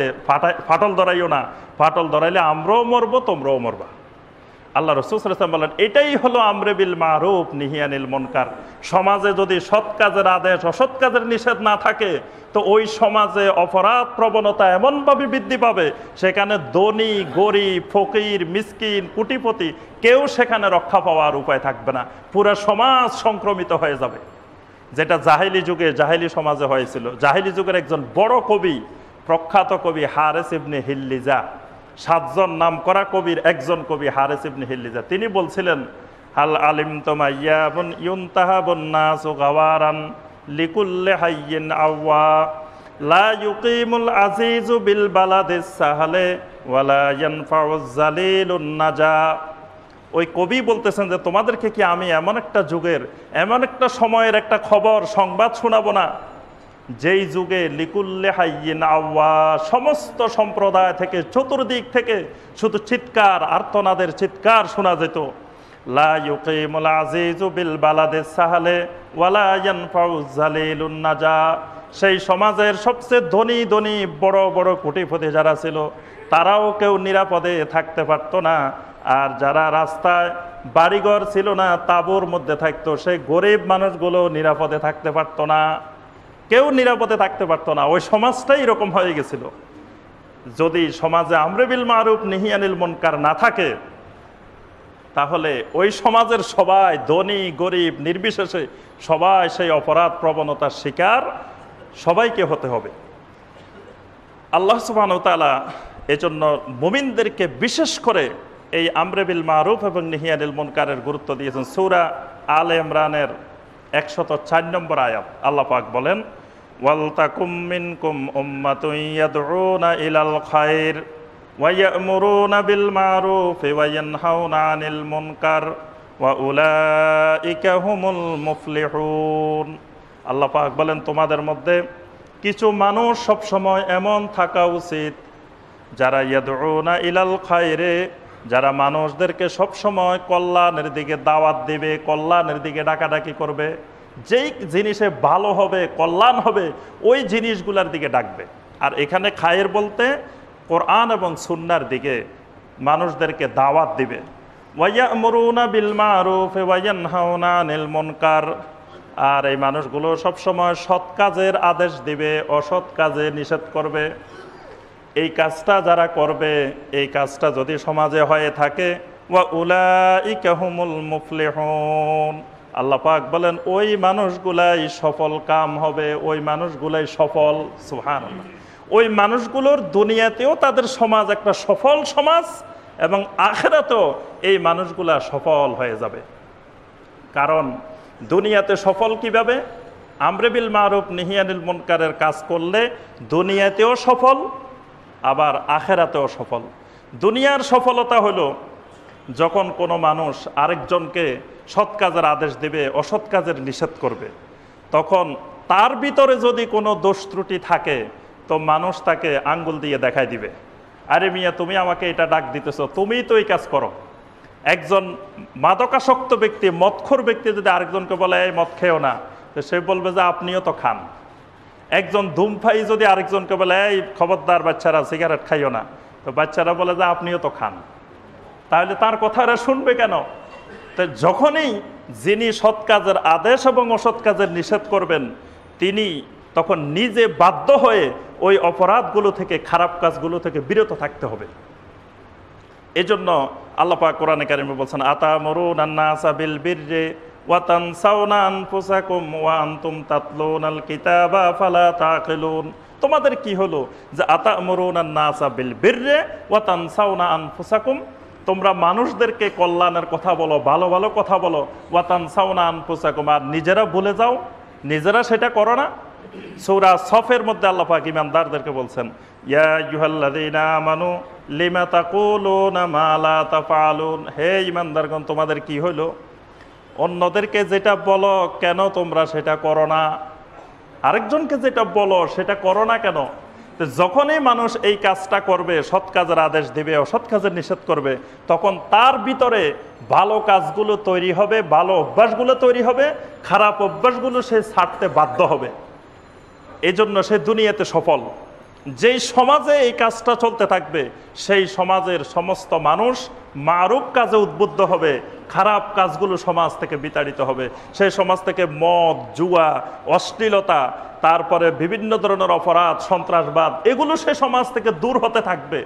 ফাটল ধরাইও না, ফাটল ধরাইলে আমরাও মরবো, তোমরাও মরবা। আল্লাহ রাসূল সাল্লাল্লাহু আলাইহি ওয়াসাল্লাম বলেন, এটাই হলো আমরে বিল মারুফ নাহি আনিল মুনকার। সমাজে যদি সৎ কাজের আদেশ অসৎ কাজের নিষেধ না থাকে, তো ওই সমাজে অপরাধ প্রবণতা এমনভাবে বৃদ্ধি পাবে, সেখানে ধনী গরিব ফকির মিসকিন কোটিপতি কেউ সেখানে রক্ষা পাওয়ার উপায় থাকবে না, পুরো সমাজ সংক্রমিত হয়ে যাবে। যেটা জাহেলি যুগে জাহেলি সমাজে হয়েছিল। জাহেলি যুগের একজন বড় কবি, প্রখ্যাত কবি হারেস ইবনে হিল্লিজা, 7 জন নাম করা কবির একজন কবি হারেস ইবনে হিল্লিজা, তিনি বলছিলেন, হাল আলিমতুম আইয়াবুন ইউনতাহাবুন নাসু গাওয়ারান লিকুল্লি হাইয়িন আওয়া লা ইউকিমুল আজিজু বিল বালাদিস সাহালে ওয়ালা ইয়ানফাউজ জালিলুন নাজা। ওই কবি বলতেছেন যে তোমাদেরকে কি আমি এমন একটা যুগের এমন একটা সময়ের একটা খবর সংবাদ শোনাবো না, যেই যুগে লিকুল্লে হাইয়িন আওয়া, সমস্ত সম্প্রদায় থেকে চতুর্দিক থেকে শুধু চিৎকার আর্তনাদের চিৎকার শোনা যেত। লা ইউকিমুল আজিজু বিল বালাদিস সাহালে ওয়ালা ইয়ানফাউজ জালিলুন নাজা। সেই সমাজের সবচেয়ে ধনী ধনী বড় বড় কোটিপতি যারা ছিল, তারাও কেউ নিরাপদে থাকতে পারতো না। আর যারা রাস্তায় বাড়িঘর ছিল না, তাঁবুর মধ্যে থাকতো, সেই গরিব মানুষগুলো নিরাপদে থাকতে পারতো না, কেউ নিরাপদে থাকতে পারতো না। ওই সমাজটাই এরকম হয়ে গেছিল। যদি সমাজে আমরে বিল মারুফ নাহি আনিল মুনকার না থাকে, তাহলে ওই সমাজের সবাই ধনী গরিব নির্বিশেষে সবাই সেই অপরাধ প্রবণতার শিকার সবাইকে হতে হবে। আল্লাহ সুবহানাহু ওয়া তাআলা এজন্য মুমিনদেরকে বিশেষ করে এই আমরে বিল মারুফ এবং নাহি আনিল মুনকারের গুরুত্ব দিয়েছেন। সূরা আলে ইমরানের 104 নম্বর আয়াত আল্লাহ পাক বলেন, ওয়াল তাকুম মিনকুম উম্মাতুন ইয়াদউনা ইলাল খায়র ওয়া ইয়া'মুরুনা বিল মারুফ ওয়া ইয়ানহাউনা আনিল মুনকার ওয়া উলাইকা হুমুল মুফলিহুন। আল্লাহ পাক বলেন, তোমাদের মধ্যে কিছু মানুষ সব সময় এমন থাকা উচিত যারা ইয়াদউনা ইলাল খায়রে, যারা মানুষদেরকে সব সময় কল্যাণের দিকে দাওয়াত দিবে, কল্যাণের দিকে ডাকাডাকি করবে, যেই জিনিসে ভালো হবে কল্যাণ হবে ওই জিনিসগুলোর দিকে ডাকবে। আর এখানে খায়ের বলতে কোরআন এবং সুন্নাহর দিকে মানুষদেরকে দাওয়াত দিবে। ওয়া ইয়া'মুরুনা বিল মারুফ ওয়া ইয়ানহাউনা আনিল মুনকার। আর এই মানুষগুলো সবসময় সৎ কাজের আদেশ দিবে, অসৎ কাজে নিষেধ করবে। এই কাজটা যারা করবে, এই কাজটা যদি সমাজে হয়ে থাকে, ওয়া উলাইকা হুমুল মুফলিহুন, আল্লাহ পাক বলেন ওই মানুষগুলাই সফল কাম হবে, ওই মানুষগুলাই সফল। সুবহানাল্লাহ। ওই মানুষগুলোর দুনিয়াতেও তাদের সমাজ একটা সফল সমাজ এবং আখিরাতেও এই মানুষগুলা সফল হয়ে যাবে। কারণ দুনিয়াতে সফল কিভাবে? আমরে বিল মারুফ নাহি আনিল মুনকারের কাজ করলে দুনিয়াতেও সফল, আবার আখিরাতেও সফল। দুনিয়ার সফলতা হলো যখন কোনো মানুষ আরেকজনকে সৎ কাজের আদেশ দেবে, অসৎ কাজের নিষেধ করবে, তখন তার ভিতরে যদি কোনো দোষ ত্রুটি থাকে, তো মানুষ তাকে আঙ্গুল দিয়ে দেখাই দিবে, আরে মিয়া তুমি আমাকে এটা ডাক দিতেছ, তুমিই তো এই কাজ করো। একজন মাদকাসক্ত ব্যক্তি, মদখোর ব্যক্তি যদি আরেকজনকে বলে এই মদ খেও না, তো সে বলবে যে আপনিও তো খান। একজন ধূমপায়ী যদি আরেকজনকে বলে এই খবরদার বাচ্চারা সিগারেট খাইও না, তো বাচ্চারা বলে যে আপনিও তো খান। তাহলে তার কথাটা শুনবে কেন? তো যখনই যিনি সৎ কাজের আদেশ এবং অসৎ কাজের নিষেধ করবেন, তিনি তখন নিজে বাধ্য হয়ে ওই অপরাধগুলো থেকে, খারাপ কাজগুলো থেকে বিরত থাকতে হবে। এজন্য আল্লাহ পাক কোরআনে কারিমে বলছেন, আতামুরুনান নাসা বিল বিররি ওয়া তানসাউনা আনফুসাকুম ওয়া আনতুম তাতলুনাল কিতাবা ফালা তাকিলুন। তোমাদের কি হলো যে আতামুরুনান নাসা বিল বিররি ওয়া তানসাউনা আনফুসাকুম, তোমরা মানুষদেরকে কল্যাণের কথা বলো, ভালো ভালো কথা বলো, ওয়া তানসাউনা আনফুসাকুম, আর নিজেরা ভুলে যাও, নিজেরা সেটা করো না। সূরা সফের মধ্যে আল্লাহ পাক ঈমানদারদেরকে বলছেন, ইয়া আইয়ুহাল্লাযীনা আমানু লিমা তাকুলুনা মা লা তাফআলুন। হে ঈমানদারগণ, তোমাদের কি হলো? অন্যদেরকে যেটা বলো কেন তোমরা সেটা করো না? আরেকজনকে যেটা বলো সেটা করো না কেন? তো যখনই মানুষ এই কাজটা করবে, সৎ কাজের আদেশ দিবে, অসৎ কাজের নিষেধ করবে, তখন তার ভিতরে ভালো কাজগুলো তৈরি হবে, ভালো অভ্যাসগুলো তৈরি হবে, খারাপ অভ্যাসগুলো সে ছাড়তে বাধ্য হবে। এজন্য সে দুনিয়াতে সফল। যেই সমাজে এই কাজটা চলতে থাকবে, সেই সমাজের সমস্ত মানুষ মারুফ কাজে উদ্বুদ্ধ হবে, খারাপ কাজগুলো সমাজ থেকে বিতাড়িত হবে। সেই সমাজ থেকে মদ, জুয়া, অশ্লীলতা, তারপরে বিভিন্ন ধরনের অপরাধ, সন্ত্রাসবাদ, এগুলো সেই সমাজ থেকে দূর হতে থাকবে।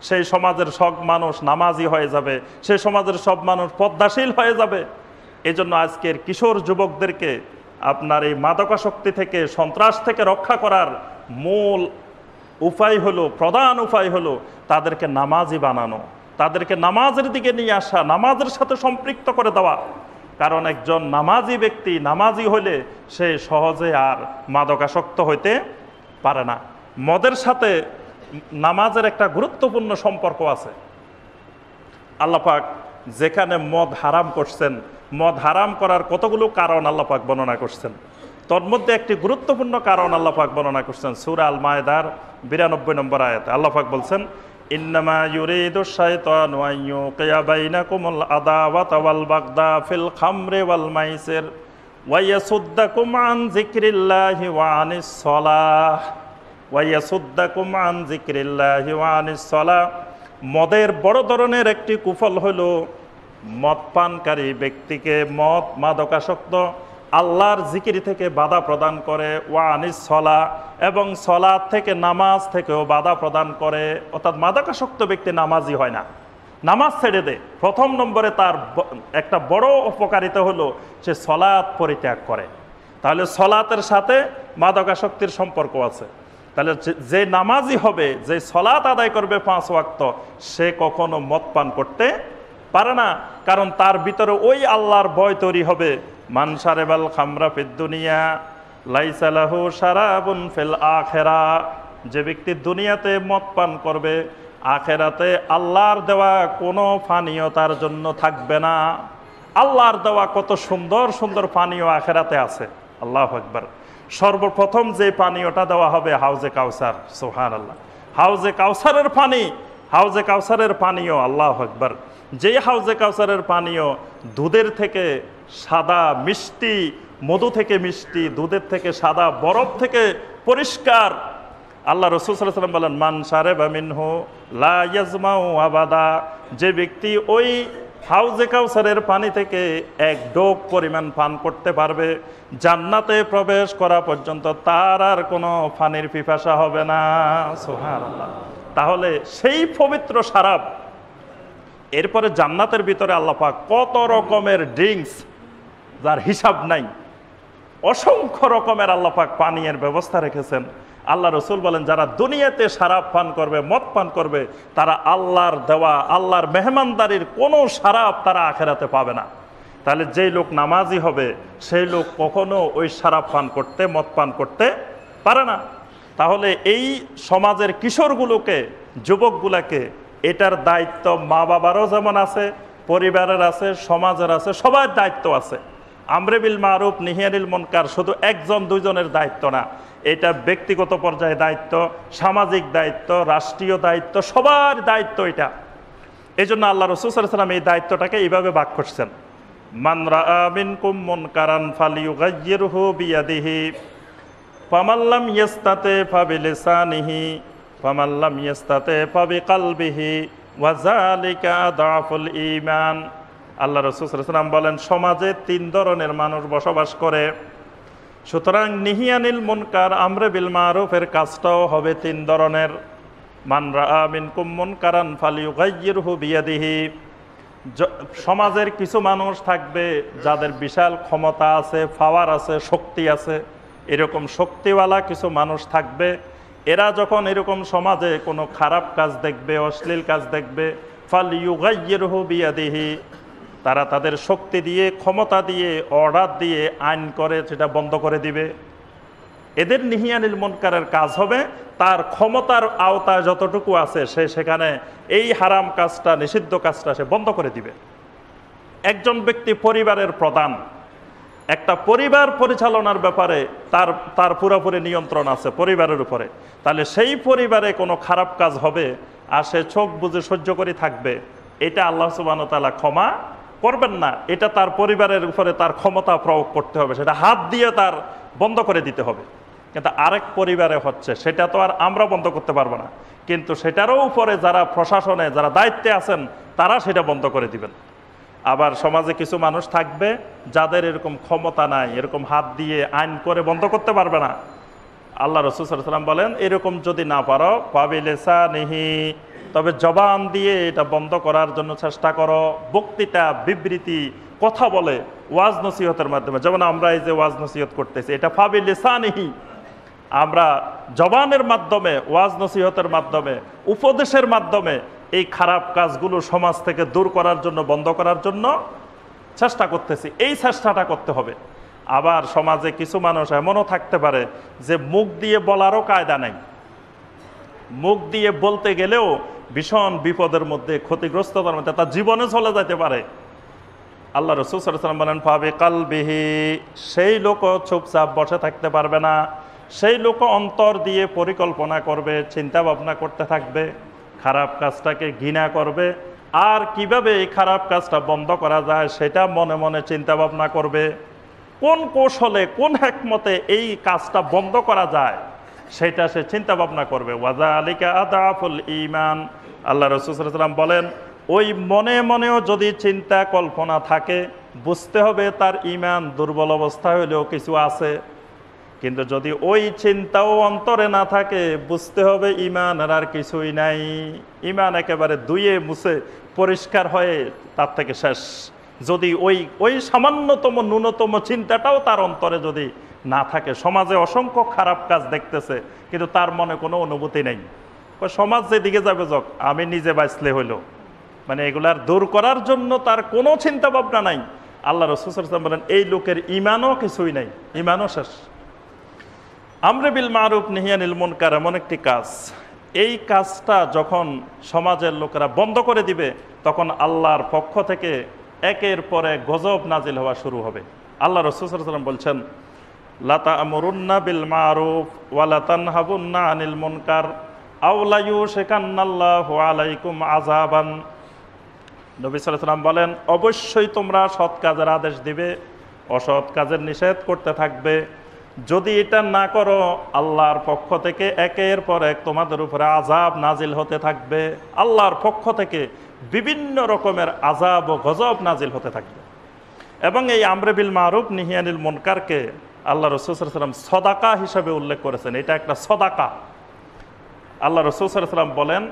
সেই সমাজের সব মানুষ নামাজি হয়ে যাবে, সেই সমাজের সব মানুষ পদ্মাশীল হয়ে যাবে। এজন্য আজকের কিশোর যুবকদেরকে আপনার এই মাদকাসক্তি থেকে, সন্ত্রাস থেকে রক্ষা করার মূল উপায় হলো, প্রধান উপায় হলো তাদেরকে নামাজি বানানো, তাদেরকে নামাজের দিকে নিয়ে আসা, নামাজের সাথে সম্পৃক্ত করে দেওয়া। কারণ একজন নামাজি ব্যক্তি নামাজি হলে সে সহজে আর মাদকাসক্ত হইতে পারে না। মদের সাথে নামাজের একটা গুরুত্বপূর্ণ সম্পর্ক আছে। আল্লাহ পাক যেখানে মদ হারাম করছেন, মদ হারাম করার কতগুলো কারণ আল্লাহ পাক বর্ণনা করছেন। তোর মধ্যে একটি গুরুত্বপূর্ণ কারণ আল্লাহ পাক বর্ণনা করছেন সূরা আল মায়েদার 92 নম্বর আয়াতে। আল্লাহ পাক বলছেন, ইন্নামা ইউরিদু শাইতানু আন ইউকিয়া বাইনাকুমুল আদাওয়াতা ওয়াল বাগদা ফিল খামরি ওয়াল মাইসির ওয়া ইয়াসুদ্দাকুম আন যিকরিল্লাহি ওয়া আনিস সালাহ ওয়া ইয়াসুদ্দাকুম আন যিকরিল্লাহি ওয়া আনিস সালাহ। মদের বড় ধরনের একটি কুফল হলো মদ পানকারী ব্যক্তিকে মদ, মাদকাসক্ত, আল্লাহর জিকির থেকে বাধা প্রদান করে, ওয়া আনিস সলা, এবং সলাত থেকে, নামাজ থেকেও বাধা প্রদান করে। অর্থাৎ মাদকাসক্ত ব্যক্তি নামাজি হয় না, নামাজ ছেড়ে দেয়। প্রথম নম্বরে তার একটা বড় উপকারিতা হলো সে সলাত পরিত্যাগ করে। তাহলে সলাতের সাথে মাদকাসক্তির সম্পর্ক আছে। তাহলে যে নামাজি হবে, যে সলাত আদায় করবে 5 ওয়াক্ত, সে কখনো মদ পান করতে পারে না। কারণ তার ভিতরে ওই আল্লাহর ভয় তৈরি হবে। মান শারিবাল খামরা ফিদ দুনিয়া লাইসা লাহু শারাবুন ফিল আখিরা। যে ব্যক্তি দুনিয়াতে মদ পান করবে, আখেরাতে আল্লাহর দেওয়া কোনো পানীয় তার জন্য থাকবে না। আল্লাহর দেওয়া কত সুন্দর সুন্দর পানীয় আখেরাতে আছে, আল্লাহু আকবার। সর্বপ্রথম যে পানীয়টা দেওয়া হবে হাউজে কাউসার, সুবহানাল্লাহ। হাউজে কাউসারের পানি, হাউজে কাউসারের পানীয়, আল্লাহু আকবার। যে হাউজে কাউসারের পানীয় দুধের থেকে সাদা মিষ্টি, মধু থেকে মিষ্টি, দুধের থেকে সাদা, বরফ থেকে পরিষ্কার। আল্লাহ রাসূল সাল্লাল্লাহু আলাইহি ওয়াসাল্লাম বলেন, মান শারিবা মিনহু লা ইয়াজমাউ আবাদা। যে ব্যক্তি ওই হাউজে কাউসারের পানি থেকে এক ডোক পরিমাণ পান করতে পারবে, জান্নাতে প্রবেশ করা পর্যন্ত তার আর কোনো পানির পিপাসা হবে না, সুবহানাল্লাহ। তাহলে সেই পবিত্র শরাব, এরপরে জান্নাতের ভিতরে আল্লাহ পাক কত রকমের ড্রিঙ্কস যার হিসাব নাই, অসংখ্য রকমের আল্লাহ পাক পানীয়ের ব্যবস্থা রেখেছেন। আল্লাহ রসুল বলেন, যারা দুনিয়াতে শরাব পান করবে, মদ পান করবে, তারা আল্লাহর দেওয়া, আল্লাহর মেহমানদারির কোনো শরাব তারা আখেরাতে পাবে না। তাহলে যেই লোক নামাজি হবে সেই লোক কখনো ওই শরাব পান করতে, মদ পান করতে পারে না। তাহলে এই সমাজের কিশোরগুলোকে, যুবকগুলাকে, এটার দায়িত্ব মা বাবারও যেমন আছে, পরিবারের আছে, সমাজের আছে, সবার দায়িত্ব আছে। আমরে বিল মারুফ নাহি আনিল মুনকার শুধু একজন দুইজনের দায়িত্ব না, এটা ব্যক্তিগত পর্যায়ে দায়িত্ব, সামাজিক দায়িত্ব, রাষ্ট্রীয় দায়িত্ব, সবার দায়িত্ব এটা। এই জন্য আল্লাহ রাসূল সাল্লাল্লাহু আলাইহি ওয়াসাল্লাম এই দায়িত্বটাকে এইভাবে ভাগ করছেন। মান রাআ মিনকুম মুনকারান ফালিয়ুগাইয়িরহু বিয়াদিহি ফামান লাম ইয়াস্তাতি ফাবিলিসানিহি ফামান লাম ইয়াস্তাতি ফাবিকালবিহি ওয়া যালিকা আযআফুল ঈমান। আল্লাহ রাসূল সাল্লাল্লাহু আলাইহি ওয়াসাল্লাম বলেন, সমাজে 3 ধরনের মানুষ বসবাস করে। সুতরাং নিহিয়ানিল মুনকার, আমরে বিল মারুফের কাজটাও হবে 3 ধরনের। মান রাআ মিনকুম মুনকারান ফালিয়ুগাইয়িরহু বিয়াদিহি। সমাজের কিছু মানুষ থাকবে যাদের বিশাল ক্ষমতা আছে, পাওয়ার আছে, শক্তি আছে। এরকম শক্তিওয়ালা কিছু মানুষ থাকবে, এরা যখন এরকম সমাজে কোনো খারাপ কাজ দেখবে, অশ্লীল কাজ দেখবে, ফালিয়ুগাইয়িরহু বিয়াদিহি, তারা তাদের শক্তি দিয়ে, ক্ষমতা দিয়ে, অর্ডার দিয়ে আইন করে সেটা বন্ধ করে দিবে। এদের নিহিয়ানিল মুনকারের কাজ হবে তার ক্ষমতার আওতায় যতটুকু আছে সে সেখানে এই হারাম কাজটা, নিষিদ্ধ কাজটা সে বন্ধ করে দিবে। একজন ব্যক্তি পরিবারের প্রধান, একটা পরিবার পরিচালনার ব্যাপারে তার পুরোপুরি নিয়ন্ত্রণ আছে পরিবারের উপরে। তাহলে সেই পরিবারে কোনো খারাপ কাজ হবে আর সে চোখ বুজে সহ্য করে থাকবে, এটা আল্লাহ সুবহানাহু ওয়া তাআলা ক্ষমা করবেন না। এটা তার পরিবারের উপরে তার ক্ষমতা প্রয়োগ করতে হবে, সেটা হাত দিয়ে তার বন্ধ করে দিতে হবে। কিন্তু আরেক পরিবারে হচ্ছে, সেটা তো আর আমরা বন্ধ করতে পারবো না, কিন্তু সেটারও উপরে যারা প্রশাসনে, যারা দায়িত্বে আছেন, তারা সেটা বন্ধ করে দিবেন। আবার সমাজে কিছু মানুষ থাকবে যাদের এরকম ক্ষমতা নাই, এরকম হাত দিয়ে আইন করে বন্ধ করতে পারবে না। আল্লাহ রাসূল সাল্লাল্লাহু আলাইহি ওয়াসাল্লাম বলেন, এরকম যদি না পারো ফাবিলিসানিহি, তবে জবান দিয়ে এটা বন্ধ করার জন্য চেষ্টা করো। বক্তৃতা, বিবৃতি, কথা বলে ওয়াজ নসিহতের মাধ্যমে, যেমন আমরা এই যে ওয়াজ নসিহত করতেছি, এটা ফাবিলিসানিহি, আমরা জবানের মাধ্যমে, ওয়াজ নসিহতের মাধ্যমে, উপদেশের মাধ্যমে এই খারাপ কাজগুলো সমাজ থেকে দূর করার জন্য, বন্ধ করার জন্য চেষ্টা করতেছি। এই চেষ্টাটা করতে হবে। আবার সমাজে কিছু মানুষ এমনও থাকতে পারে যে মুখ দিয়ে বলারও কায়দা নাই, মুখ দিয়ে বলতে গেলেও ভীষণ বিপদের মধ্যে, ক্ষতিগ্রস্ততার মধ্যে তার জীবনে চলে যেতে পারে। আল্লাহ রাসূল সাল্লাল্লাহু আলাইহি ওয়াসাল্লাম বলেন ফাবিকালবিহি, সেই লোকও চুপচাপ বসে থাকতে পারবে না, সেই লোক অন্তর দিয়ে পরিকল্পনা করবে, চিন্তা ভাবনা করতে থাকবে, খারাপ কাজটাকে ঘৃণা করবে, আর কিভাবে এই খারাপ কাজটা বন্ধ করা যায় সেটা মনে মনে চিন্তা ভাবনা করবে। কোন কৌশলে, কোন হিকমতে এই কাজটা বন্ধ করা যায় সেটা সে চিন্তা ভাবনা করবে। ওয়াযালিকা আদাফুল ঈমান, আল্লাহ রাসূল সাল্লাল্লাহু আলাইহি ওয়াসাল্লাম বলেন, ওই মনে মনেও যদি চিন্তা কল্পনা থাকে, বুঝতে হবে তার ঈমান দুর্বল অবস্থা হলেও কিছু আছে। কিন্তু যদি ওই চিন্তাও অন্তরে না থাকে, বুঝতে হবে ঈমানের আর কিছুই নাই, ঈমান একেবারে ধুয়ে মুছে পরিষ্কার হয়ে তার থেকে শেষ। যদি ওই সামান্যতম ন্যূনতম চিন্তাটাও তার অন্তরে যদি না থাকে, সমাজে অসংখ্য খারাপ কাজ দেখতেছে কিন্তু তার মনে কোনো অনুভূতি নেই, সমাজ যেদিকে যাবে যাক, আমি নিজে বাঁচলে হইল, মানে এগুলার দূর করার জন্য তার কোনো চিন্তা ভাবনা নাই। আল্লাহ রাসূল সাল্লাল্লাহু আলাইহি ওয়াসাল্লাম বলেন, এই লোকের ঈমানও কিছুই নাই, ঈমানও শেষ। আমরে বিল মারুফ নাহি আনিল মুনকার এমন একটি কাজ, এই কাজটা যখন সমাজের লোকেরা বন্ধ করে দিবে, তখন আল্লাহর পক্ষ থেকে একের পর এক গজব নাজিল হওয়া শুরু হবে। আল্লাহ রাসূল সাল্লাল্লাহু আলাইহি ওয়াসাল্লাম বলছেন, লা তা'মুরুন্না বিল মারুফ ওয়া লা তানহাবুন্না আনিল মুনকার আও লা ইউশিকান্নাল্লাহু আলাইকুম আযাবান। নবী সাল্লাল্লাহু আলাইহি ওয়াসাল্লাম বলেন, অবশ্যই তোমরা সৎ কাজের আদেশ দিবে, অসৎ কাজের নিষেধ করতে থাকবে। যদি এটা না করো, আল্লাহর পক্ষ থেকে একের পর এক তোমাদের উপরে আযাব নাজিল হতে থাকবে। আল্লাহর পক্ষ থেকে বিভিন্ন রকমের আযাব ও গজব নাজিল হতে থাকবে। এবং এই আমরে বিল মারুফ নাহি আনিল মুনকারকে আল্লাহ রাসূল সাল্লাল্লাহু আলাইহি ওয়াসাল্লাম সদাকা হিসাবে উল্লেখ করেছেন। এটা একটা সদাকা। আল্লাহ রাসূল সাল্লাল্লাহু আলাইহি ওয়াসাল্লাম বলেন,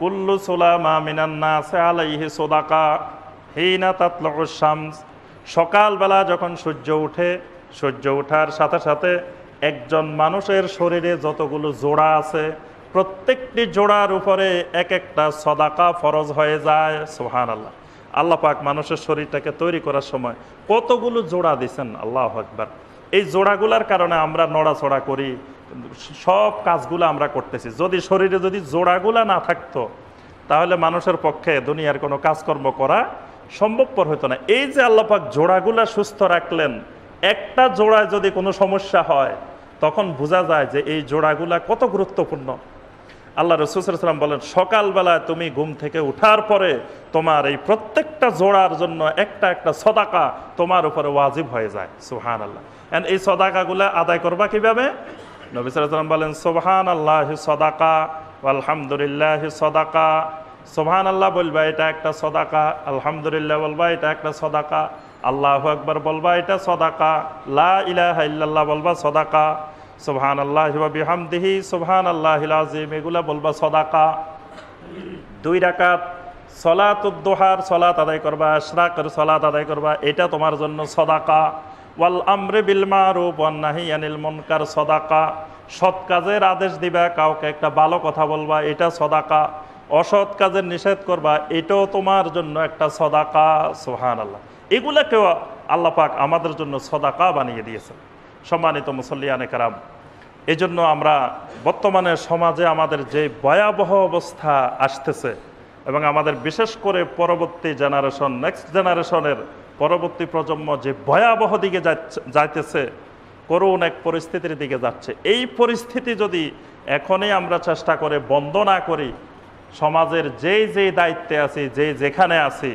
কুল্লু সুলামা মিনান নাসি আলাইহি সাদাকা হিনা তাতলুউশ শামস, সকালবেলা যখন সূর্য ওঠে, সূর্য ওঠার সাথে সাথে একজন মানুষের শরীরে যতগুলো জোড়া আছে, প্রত্যেকটি জোড়ার উপরে এক একটা সদাকা ফরজ হয়ে যায়। সুবহানাল্লাহ। আল্লাহ পাক মানুষের শরীরটাকে তৈরি করার সময় কতগুলো জোড়া দিয়েছেন, আল্লাহু আকবার। এই জোড়াগুলার কারণে আমরা নড়াচড়া করি, সব কাজগুলো আমরা করতেছি। যদি শরীরে যদি জোড়াগুলা না থাকতো, তাহলে মানুষের পক্ষে দুনিয়ার কোনো কাজকর্ম করা সম্ভবপর হতো না। এই যে আল্লাহ পাক জোড়াগুলা সুস্থ রাখলেন, একটা জোড়ায় যদি কোনো সমস্যা হয়, তখন বোঝা যায় যে এই জোড়াগুলা কত গুরুত্বপূর্ণ। আল্লাহ রাসূল সাল্লাল্লাহু আলাইহি ওয়াসাল্লাম বলেন, সকালবেলায় তুমি ঘুম থেকে ওঠার পরে তোমার এই প্রত্যেকটা জোড়ার জন্য একটা একটা সদাকা তোমার উপরে ওয়াজিব হয়ে যায়। সুবহানাল্লাহ। এন্ড এই সদাকাগুলা আদায় করবা কিভাবে? নবী সাল্লাল্লাহু আলাইহি ওয়াসাল্লাম বলেন, সুবহানাল্লাহি সদাকা আলহামদুলিল্লাহি সদাকা। সুবহানাল্লাহ বলবা, এটা একটা সদাকা। আলহামদুলিল্লাহ বলবা, এটা একটা সদাকা। আল্লাহু আকবার বলবা, এটা সদাকা। লা ইলাহা ইল্লাল্লাহ বলবা, সদাকা। সুবহানাল্লাহি ওয়া বিহামদিহি সুবহানাল্লাহিল আযীম, এগুলা বলবা সদাকা। 2 রাকাত সালাতুদ দুহার সালাত আদায় করবা, ইশরাকের সালাত আদায় করবা, এটা তোমার জন্য সদাকা। ওয়াল আমরি বিল মারুফ ওয়ান নাহি আনিল মুনকার সদাকা, সৎ কাজের আদেশ দিবা, কাউকে একটা ভালো কথা বলবা, এটা সদাকা। অসৎ কাজের নিষেধ করবা, এটাও তোমার জন্য একটা সদাকা। সুবহানাল্লাহ। এগুলাকেও আল্লাহ পাক আমাদের জন্য সদাকা বানিয়ে দিয়েছেন। সম্মানিত মুসল্লিয়ানে কেরাম, এই জন্য আমরা বর্তমানে সমাজে আমাদের যে ভয়াবহ অবস্থা আসতেছে, এবং আমাদের বিশেষ করে পরবর্তী জেনারেশন, নেক্সট জেনারেশনের পরবর্তী প্রজন্ম যে ভয়াবহ দিকে যাইতেছে, করুণ এক পরিস্থিতির দিকে যাচ্ছে, এই পরিস্থিতি যদি এখনই আমরা চেষ্টা করে বন্ধ না করি, সমাজের যেই দায়িত্বে আছি, যেখানে আছি,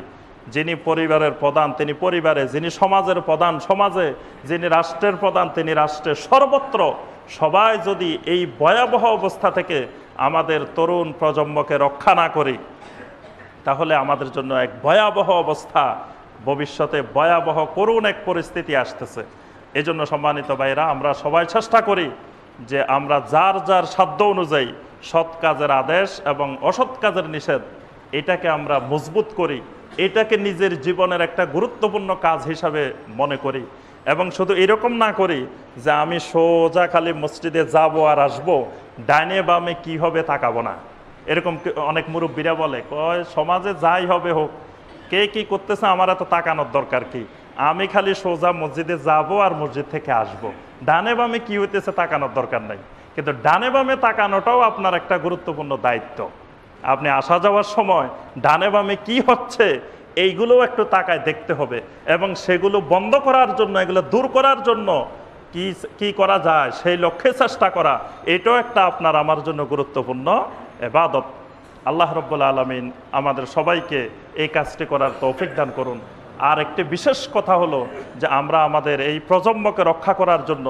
যিনি পরিবারের প্রধান তিনি পরিবারে, যিনি সমাজের প্রধান সমাজে, যিনি রাষ্ট্রের প্রধান তিনি রাষ্ট্রে, সর্বত্র সবাই যদি এই ভয়াবহ অবস্থা থেকে আমাদের তরুণ প্রজন্মকে রক্ষা না করি, তাহলে আমাদের জন্য এক ভয়াবহ অবস্থা, ভবিষ্যতে ভয়াবহ করুণ এক পরিস্থিতি আসতেছে। এই জন্য সম্মানিত ভাইরা, আমরা সবাই চেষ্টা করি যে আমরা যার যার সাধ্য অনুযায়ী সৎ কাজের আদেশ এবং অসৎ কাজের নিষেধ, এটাকে আমরা মজবুত করি, এটাকে নিজের জীবনের একটা গুরুত্বপূর্ণ কাজ হিসাবে মনে করি। এবং শুধু এরকম না করি যে আমি সোজা খালি মসজিদে যাব আর আসবো, ডাইনে বামে কি হবে তাকাবো না। এরকম অনেক মুরব্বীরা বলে, কয় সমাজে যাই হবে হোক, কে কি করতেছে আমার এত তাকানোর দরকার কি, আমি খালি সোজা মসজিদে যাব আর মসজিদ থেকে আসব, ডানে বামে কি হইতেছে তাকানোর দরকার নাই। কিন্তু ডানে বামে তাকানোটাও আপনার একটা গুরুত্বপূর্ণ দায়িত্ব। আপনি আসা যাওয়ার সময় ডানে বামে কি হচ্ছে এইগুলোও একটু তাকায় দেখতে হবে, এবং সেগুলো বন্ধ করার জন্য, এগুলো দূর করার জন্য কি কি করা যায় সেই লক্ষ্যে চেষ্টা করা, এটাও একটা আপনার আমার জন্য গুরুত্বপূর্ণ ইবাদত। আল্লাহ রাব্বুল আলামিন আমাদের সবাইকে এই কাজটি করার তৌফিক দান করুন। আর একটি বিশেষ কথা হলো যে আমরা আমাদের এই প্রজন্মকে রক্ষা করার জন্য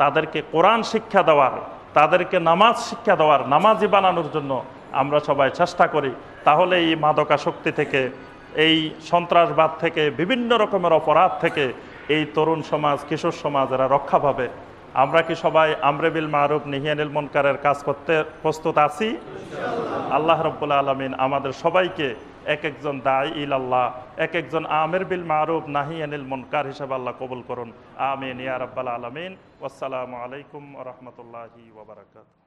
তাদেরকে কোরআন শিক্ষা দেওয়ার, তাদেরকে নামাজ শিক্ষা দেওয়ার, নামাজি বানানোর জন্য আমরা সবাই চেষ্টা করি। তাহলে এই মাদকাসক্তি থেকে, এই সন্ত্রাসবাদ থেকে, বিভিন্ন রকমের অপরাধ থেকে এই তরুণ সমাজ, কিশোর সমাজ এরা রক্ষা পাবে। আমরা কি সবাই আমরে বিল মারুফ নাহি আনিল মুনকারের কাজ করতে প্রস্তুত আছি? আল্লাহ রাব্বুল আলামিন আমাদের সবাইকে এক একজন দাঈ ইলাল্লাহ, এক একজন আমির বিল মারুফ নাহি আনিল মুনকার হিসেবে আল্লাহ কবুল করুন। আমিন ইয়া রাব্বাল আলামিন। ওয়াসসালামু আলাইকুম ওয়া রাহমাতুল্লাহি ওয়া বারাকাতুহু।